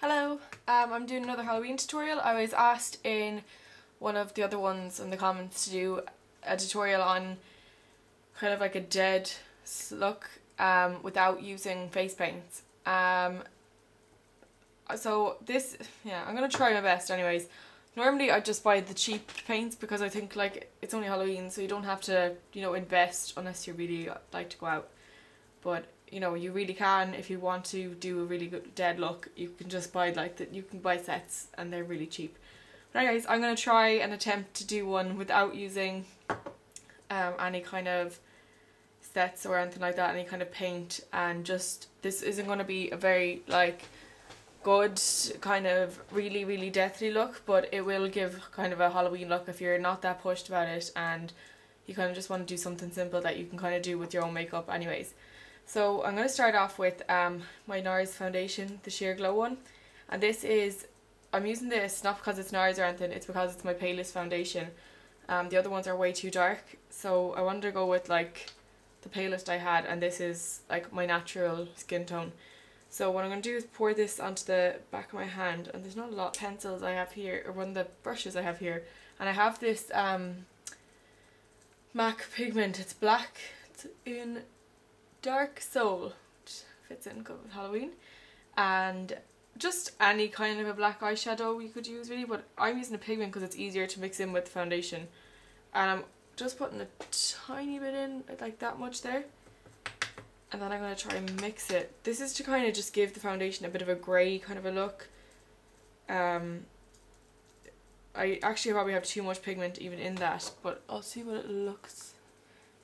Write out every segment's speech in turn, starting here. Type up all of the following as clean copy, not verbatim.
Hello, I'm doing another Halloween tutorial. I was asked in one of the other ones in the comments to do a tutorial on kind of like a dead look without using face paints. So this, yeah, I'm going to try my best anyways. Normally I just buy the cheap paints because I think like it's only Halloween, so you don't have to, invest unless you really like to go out. But you really can, if you want to do a really good dead look, you can just buy you can buy sets and they're really cheap. But anyways, I'm going to try and attempt to do one without using any kind of sets or anything like that, any kind of paint, and just, this isn't going to be a very good kind of really deathly look, but it will give kind of a Halloween look if you're not that pushed about it and you kind of just want to do something simple that you can kind of do with your own makeup anyways. So I'm going to start off with my NARS foundation, the Sheer Glow one, and this is, I'm using this not because it's NARS or anything, it's because it's my palest foundation. The other ones are way too dark, so I wanted to go with like the palest I had, and this is like my natural skin tone. So what I'm going to do is pour this onto the back of my hand, and there's not a lot of pencils I have here, or one of the brushes I have here, and I have this MAC pigment. It's black, it's in Dark Soul, which fits in good with Halloween, and just any kind of a black eyeshadow you could use really, but I'm using a pigment because it's easier to mix in with the foundation, and I'm just putting a tiny bit in, like that much there, and then I'm going to try and mix it. This is to kind of just give the foundation a bit of a grey kind of a look. I actually probably have too much pigment even in that, but I'll see what it looks.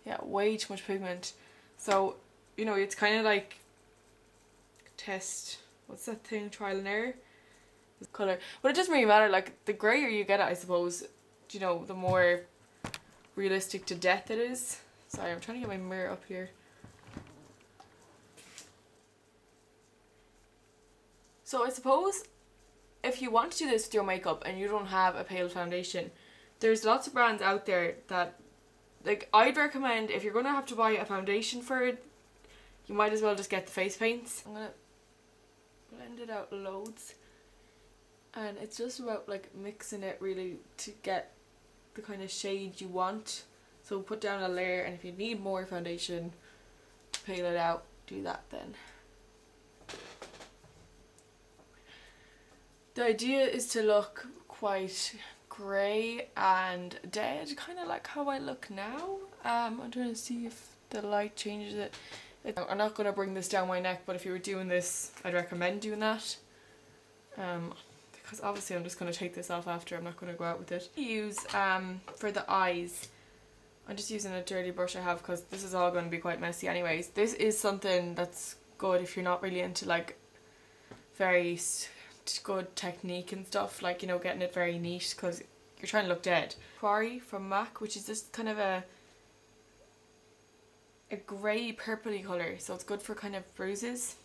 Yeah, way too much pigment. So it's kind of like test, what's that thing, trial and error colour, but it doesn't really matter. Like, the greyer you get it, I suppose, the more realistic to death it is. Sorry, I'm trying to get my mirror up here. So I suppose if you want to do this with your makeup and you don't have a pale foundation, there's lots of brands out there that, like, I'd recommend, if you're going to have to buy a foundation for it, you might as well just get the face paints. I'm going to blend it out loads, and it's just about like mixing it really to get the kind of shade you want. So put down a layer, and if you need more foundation to pale it out, do that then. The idea is to look quite grey and dead, kind of like how I look now. I'm trying to see if the light changes it. I'm not going to bring this down my neck, but if you were doing this, I'd recommend doing that. Because obviously I'm just going to take this off after, I'm not going to go out with it. I use, for the eyes, I'm just using a dirty brush I have because this is all going to be quite messy anyways. This is something that's good if you're not really into like very good technique and stuff, like, getting it very neat because you're trying to look dead. Quarry from MAC, which is just kind of a grey purpley colour, so it's good for kind of bruises.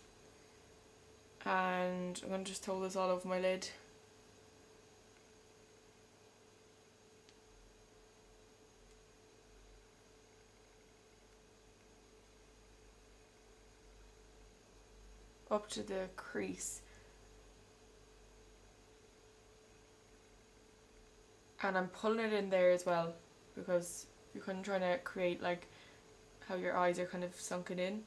And I'm going to just throw this all over my lid. Up to the crease. And I'm pulling it in there as well because you're kind of trying to create like how your eyes are kind of sunken in,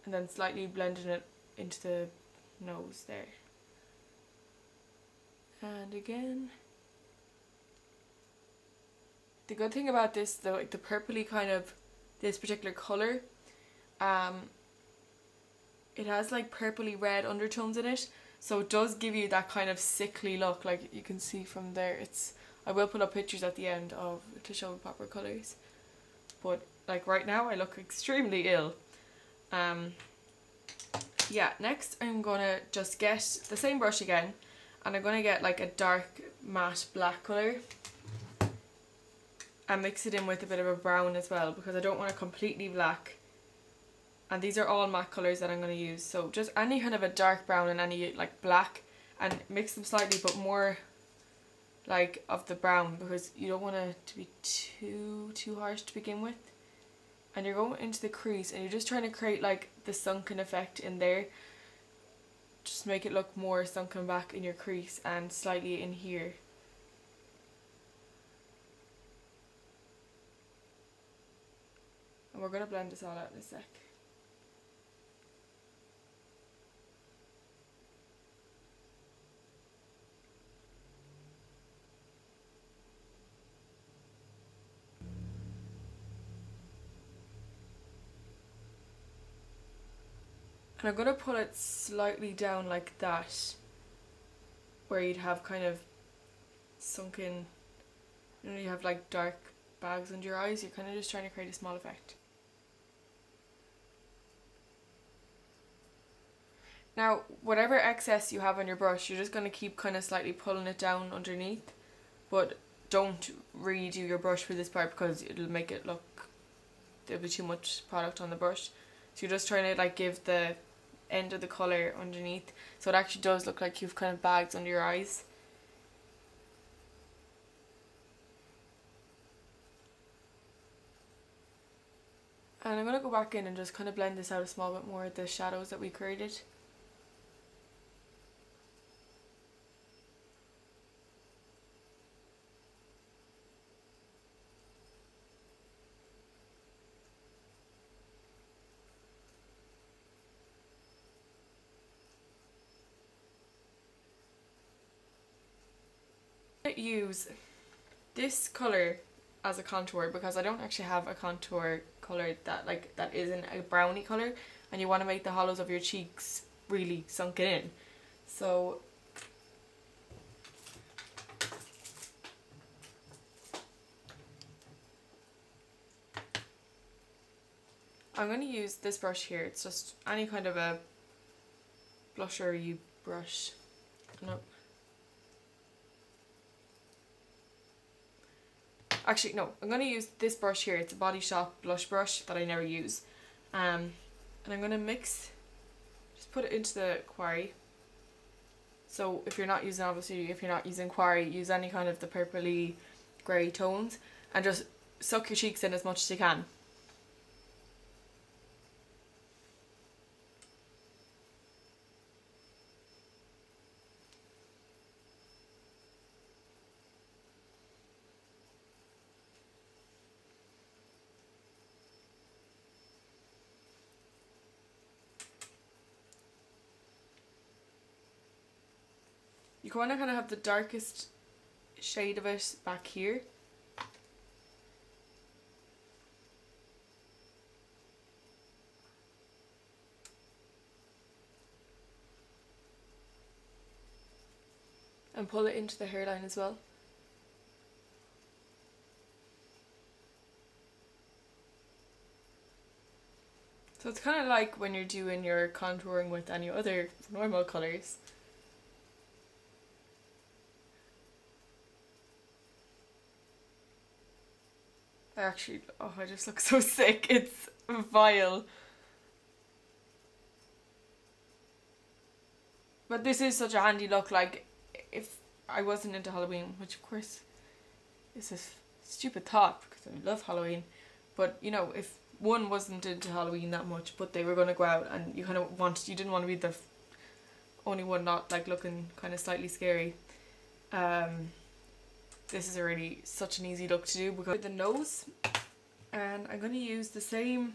and then slightly blending it into the nose there. And again, the good thing about this, the purpley kind of, this particular colour, it has like purpley red undertones in it, so it does give you that kind of sickly look, like you can see from there. I will put up pictures at the end to show the proper colours, but like right now I look extremely ill. Yeah, next I'm gonna just get the same brush again, and I'm gonna get like a dark matte black colour and mix it in with a bit of a brown as well, because I don't want it completely black. And these are all matte colours that I'm going to use, so just any kind of a dark brown and any like black, and mix them slightly, but more like of the brown, because you don't want it to be too harsh to begin with. And you're going into the crease and you're just trying to create like the sunken effect in there, just make it look more sunken back in your crease and slightly in here. And we're going to blend this all out in a sec. And I'm going to pull it slightly down like that, where you'd have kind of sunken, you know, you have like dark bags under your eyes. You're kind of just trying to create a small effect. Now, whatever excess you have on your brush, you're just going to keep kind of slightly pulling it down underneath, but don't redo your brush for this part because it'll make it look, there'll be too much product on the brush. So you're just trying to like give the end of the colour underneath, so it actually does look like you've kind of bags under your eyes. And I'm going to go back in and just kind of blend this out a small bit more, the shadows that we created. Use this colour as a contour because I don't actually have a contour colour that isn't a brownie colour, and you want to make the hollows of your cheeks really sunken in. So I'm going to use this brush here. It's just any kind of a blusher brush. No. Actually, no, I'm going to use this brush here. It's a Body Shop blush brush that I never use. And I'm going to just put it into the Quarry. So if you're not using, obviously, if you're not using Quarry, use any kind of the purpley grey tones and just suck your cheeks in as much as you can. You want to kind of have the darkest shade of it back here. And pull it into the hairline as well. So it's kind of like when you're doing your contouring with any other normal colours. I just look so sick. It's vile. But this is such a handy look. Like, if I wasn't into Halloween, which of course is a stupid thought because I love Halloween, but you know, if one wasn't into Halloween that much, but they were going to go out and you didn't want to be the only one not like looking kind of slightly scary. This is such an easy look to do because the nose, and I'm going to use the same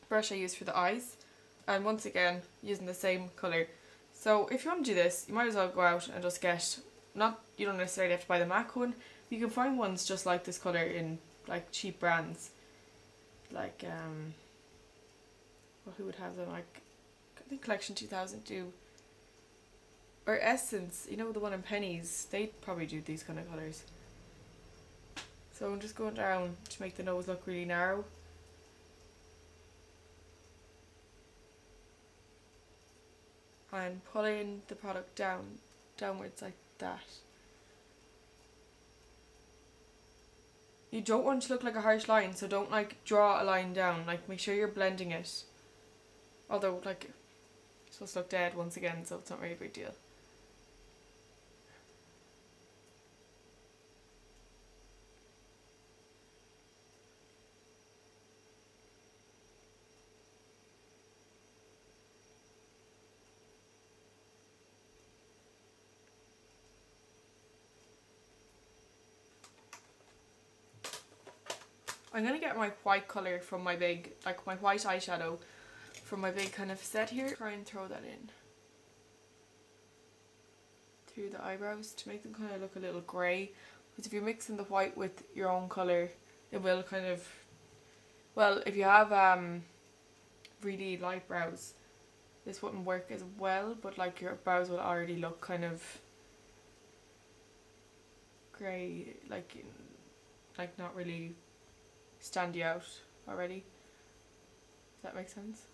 brush I used for the eyes, and once again using the same colour. So if you want to do this, you might as well go out and just get, you don't necessarily have to buy the MAC one, you can find ones just like this colour in like cheap brands, like who would have them, like I think Collection 2000 do. Or Essence, you know, the one in Pennies, they probably do these kind of colours. So I'm just going down to make the nose look really narrow. And pulling the product downwards like that. You don't want it to look like a harsh line, so don't like draw a line down, like make sure you're blending it. Although like it's supposed to look dead once again, so it's not really a big deal. I'm gonna get my white colour from my big, like my white eyeshadow from my big kind of set here. Try and throw that in through the eyebrows to make them kind of look a little grey. Because if you're mixing the white with your own colour, it will kind of, well, if you have really light brows, this wouldn't work as well, but like your brows will already look kind of grey, like not really stand you out already. Does that make sense?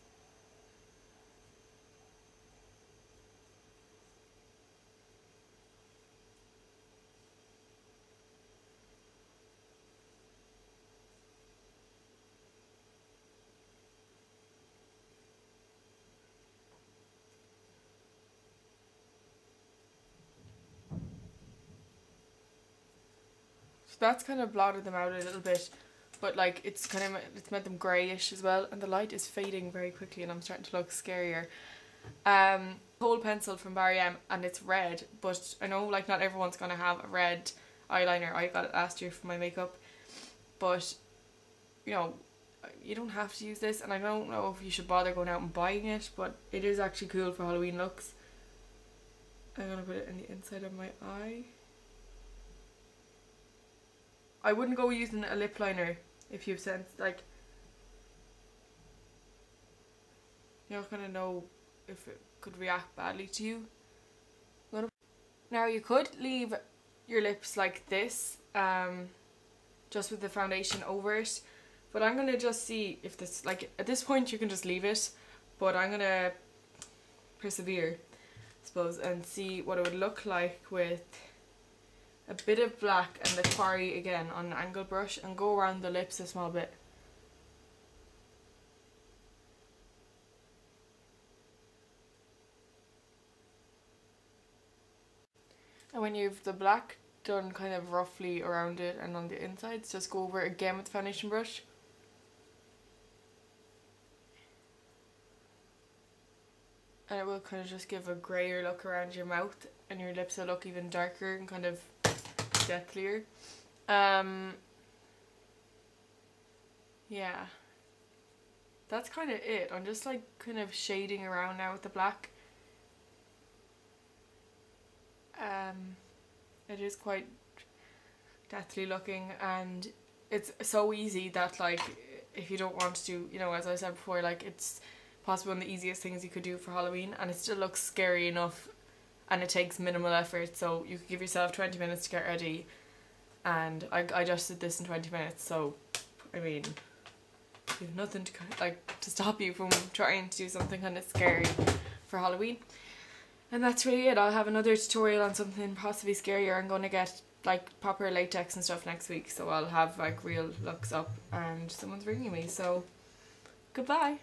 So that's kind of blotted them out a little bit, but like it's made them greyish as well, and the light is fading very quickly and I'm starting to look scarier. Whole pencil from Barry M, and it's red, but I know like not everyone's gonna have a red eyeliner. I got it last year for my makeup, but you know, you don't have to use this, and I don't know if you should bother going out and buying it, but it is actually cool for Halloween looks. I'm gonna put it in the inside of my eye. I wouldn't go using a lip liner if you've sensed, like, you don't kind of know if it could react badly to you. Now you could leave your lips like this, just with the foundation over it, but I'm gonna just see if this, like at this point you can just leave it, but I'm gonna persevere, I suppose, and see what it would look like with a bit of black and the Quarry again on an angle brush, and go around the lips a small bit. And when you've the black done kind of roughly around it and on the insides, just go over it again with the foundation brush. And it will kind of just give a greyer look around your mouth, and your lips will look even darker and kind of deathlier. Yeah, that's kind of it. I'm just like kind of shading around now with the black. It is quite deathly looking, and it's so easy that like if you don't want to, you know, as I said before, like it's possibly one of the easiest things you could do for Halloween, and it still looks scary enough, and it takes minimal effort. So you could give yourself 20 minutes to get ready, and I just did this in 20 minutes, so I mean you've nothing to stop you from trying to do something kind of scary for Halloween. And that's really it. I'll have another tutorial on something possibly scarier. I'm going to get like proper latex and stuff next week, so I'll have like real looks up, and someone's ringing me, so goodbye.